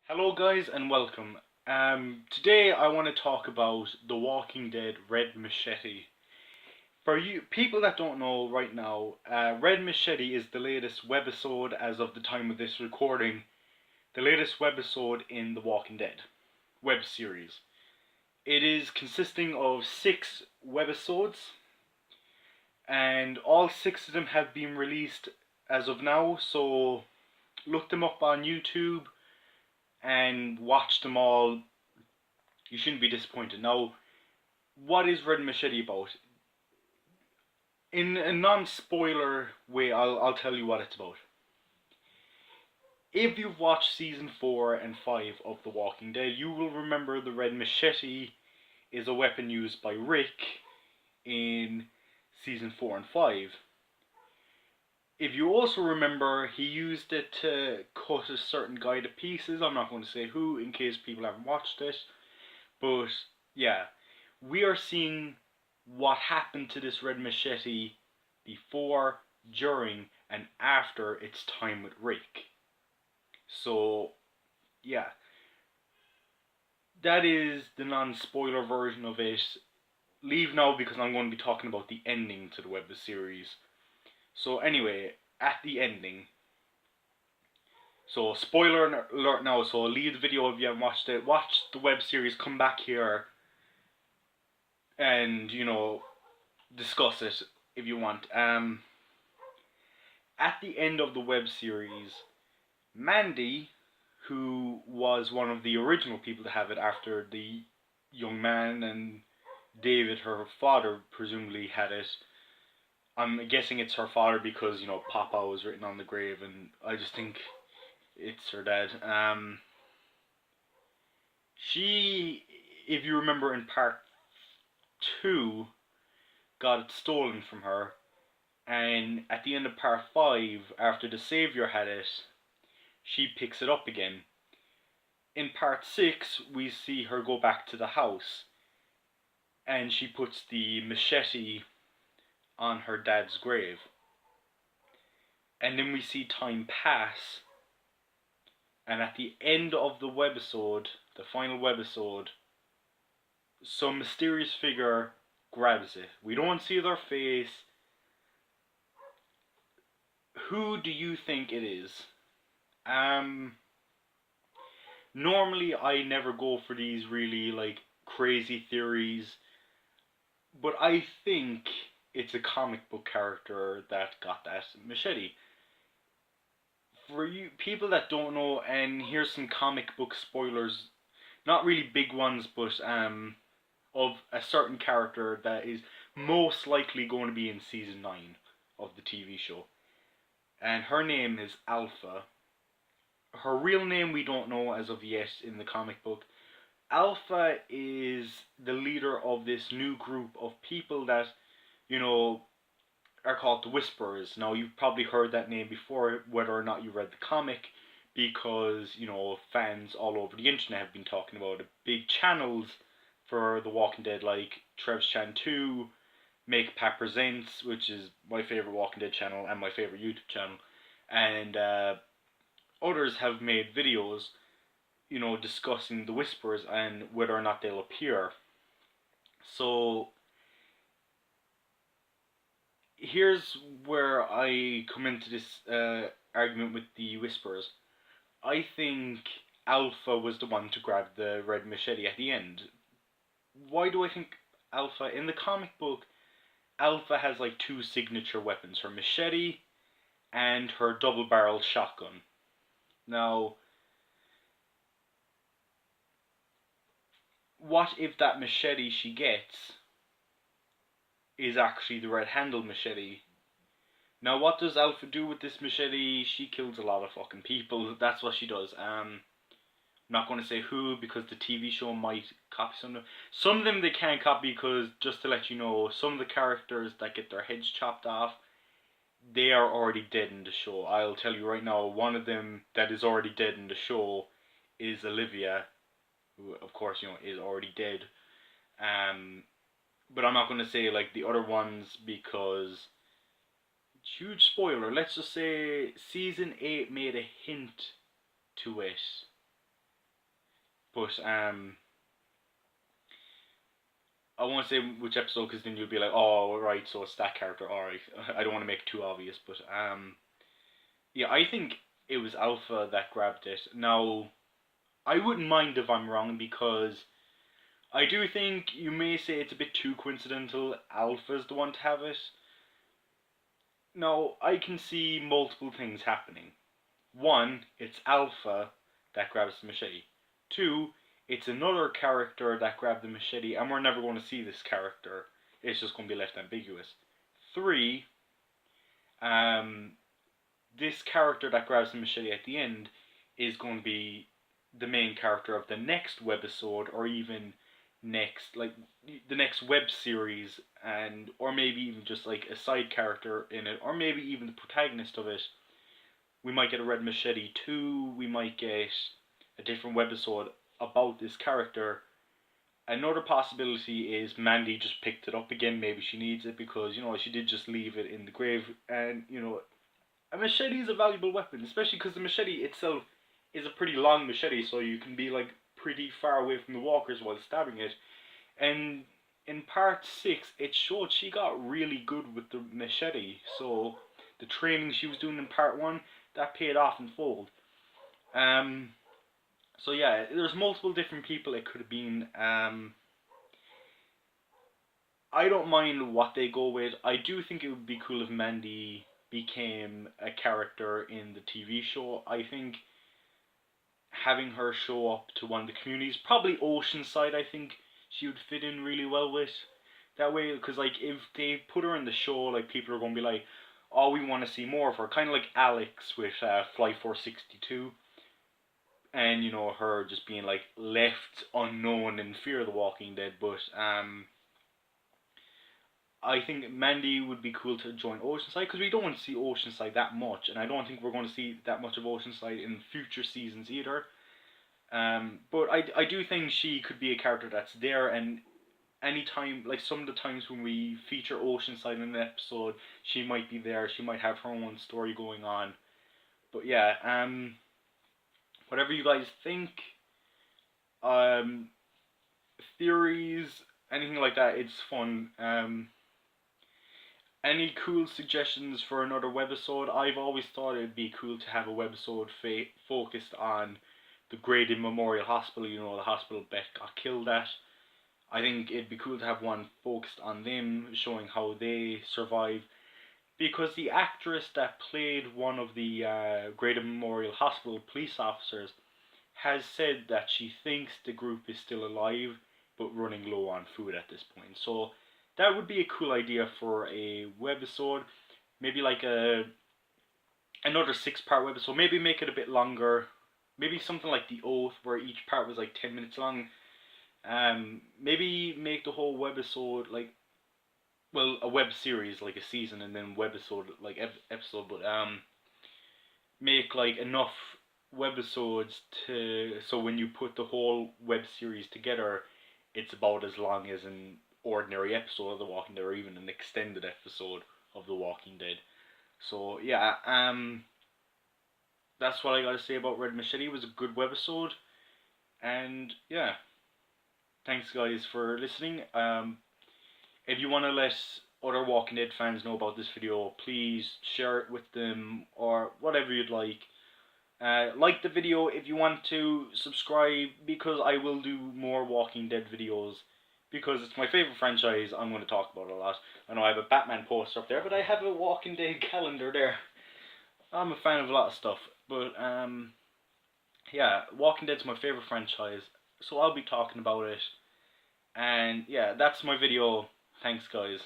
Hello guys and welcome. Today I want to talk about The Walking Dead Red Machete. For you people that don't know right now, Red Machete is the latest webisode as of the time of this recording, the latest webisode in The Walking Dead web series. It is consisting of 6 webisodes and all 6 of them have been released as of now, so look them up on YouTube and watch them all. You shouldn't be disappointed. Now, what is Red Machete about? In a non-spoiler way, I'll tell you what it's about. If you've watched season 4 and 5 of The Walking Dead, you will remember the Red Machete is a weapon used by Rick in season 4 and 5. If you also remember, he used it to cut a certain guy to pieces. I'm not going to say who in case people haven't watched it. But yeah, we are seeing what happened to this Red Machete before, during, and after its time with Rick. So, yeah, that is the non-spoiler version of it. Leave now because I'm going to be talking about the ending to the web series. So anyway, at the ending. So spoiler alert now, so leave the video if you haven't watched it. Watch the web series, come back here and, discuss it if you want. At the end of the web series, Mandy, who was one of the original people to have it after the young man and David, her father, presumably had it. I'm guessing it's her father because, Papa was written on the grave, and I just think it's her dad. She, if you remember in part 2, got it stolen from her, and at the end of part 5, after the Savior had it, she picks it up again. In part 6, we see her go back to the house, and she puts the machete on her dad's grave. And then we see time pass, and at the end of the webisode, the final webisode, some mysterious figure grabs it. We don't see their face. Who do you think it is? Normally I never go for these really crazy theories, but I think it's a comic book character that got that machete. For you people that don't know, and here's some comic book spoilers, not really big ones, but of a certain character that is most likely going to be in season 9 of the TV show. And her name is Alpha. Her real name we don't know as of yet in the comic book. Alpha is the leader of this new group of people that, are called the Whisperers. Now, you've probably heard that name before, whether or not you read the comic, because, fans all over the internet have been talking about it. Big channels for The Walking Dead, like Trev's Chan 2, Make Pat Presents, which is my favourite Walking Dead channel and my favourite YouTube channel, and others have made videos, discussing the Whisperers and whether or not they'll appear. So, here's where I come into this argument with the Whisperers. I think Alpha was the one to grab the red machete at the end. Why do I think Alpha? In the comic book, Alpha has like 2 signature weapons, her machete and her double-barreled shotgun. Now, what if that machete she gets is actually the red-handled machete? Now, what does Alpha do with this machete? She kills a lot of fucking people. That's what she does. I'm not going to say who because the TV show might copy some of them. Some of them they can't copy because, just to let you know, some of the characters that get their heads chopped off, they are already dead in the show. I'll tell you right now, one of them that is already dead in the show is Olivia, who of course, is already dead. But I'm not going to say like the other ones because, huge spoiler, let's just say season 8 made a hint to it. But I won't say which episode because then you'll be like, oh right, so it's that character. All right, I don't want to make it too obvious, but yeah, I think it was Alpha that grabbed it. Now, I wouldn't mind if I'm wrong because I do think you may say it's a bit too coincidental. Alpha's the one to have it. Now, I can see multiple things happening. One, it's Alpha that grabs the machete. Two, it's another character that grabbed the machete, and we're never going to see this character. It's just going to be left ambiguous. Three, um, this character that grabs the machete at the end is going to be the main character of the next webisode, or even next, like the next web series, and or maybe even just like a side character in it, or maybe even the protagonist of it. We might get a Red Machete 2, we might get a different webisode about this character. Another possibility is Mandy just picked it up again. Maybe she needs it because, she did just leave it in the grave. And, a machete is a valuable weapon, especially because the machete itself is a pretty long machete, so you can be, like, pretty far away from the walkers while stabbing it. And in part 6, it showed she got really good with the machete, so the training she was doing in part 1, that paid off in full. So yeah, there's multiple different people it could have been. I don't mind what they go with. I do think it would be cool if Mandy became a character in the TV show. I think having her show up to one of the communities, probably Oceanside, I think she would fit in really well with. That way, because like if they put her in the show, like people are going to be like, oh, we want to see more of her. Kind of like Alex with Flight 462. And her just being like left unknown in Fear of the Walking Dead. But I think Mandy would be cool to join Oceanside because we don't see Oceanside that much, and I don't think we're going to see that much of Oceanside in future seasons either. But I do think she could be a character that's there, and anytime, like some of the times when we feature Oceanside in an episode, she might be there. She might have her own story going on. But yeah, whatever you guys think, um, theories, anything like that, it's fun. Any cool suggestions for another webisode? I've always thought it'd be cool to have a webisode focused on the Graydon Memorial Hospital, the hospital Beth got killed at. I think it'd be cool to have one focused on them, showing how they survive. Because the actress that played one of the Graydon Memorial Hospital police officers has said that she thinks the group is still alive, but running low on food at this point. So that would be a cool idea for a webisode. Maybe like another 6-part webisode. Maybe make it a bit longer. Maybe something like The Oath, where each part was like 10 minutes long. Maybe make the whole webisode like, well, a web series like a season, and then webisode like episode. But make like enough webisodes so when you put the whole web series together, it's about as long as an ordinary episode of The Walking Dead, or even an extended episode of The Walking Dead. So yeah, that's what I gotta say about Red Machete. It was a good webisode, and yeah, thanks guys for listening. If you want to let other Walking Dead fans know about this video, please share it with them, or whatever you'd like. Like the video if you want to, subscribe, because I will do more Walking Dead videos, because it's my favourite franchise. I'm going to talk about it a lot. I know I have a Batman poster up there, but I have a Walking Dead calendar there. I'm a fan of a lot of stuff, but yeah, Walking Dead's my favourite franchise, so I'll be talking about it. And yeah, that's my video. Thanks guys.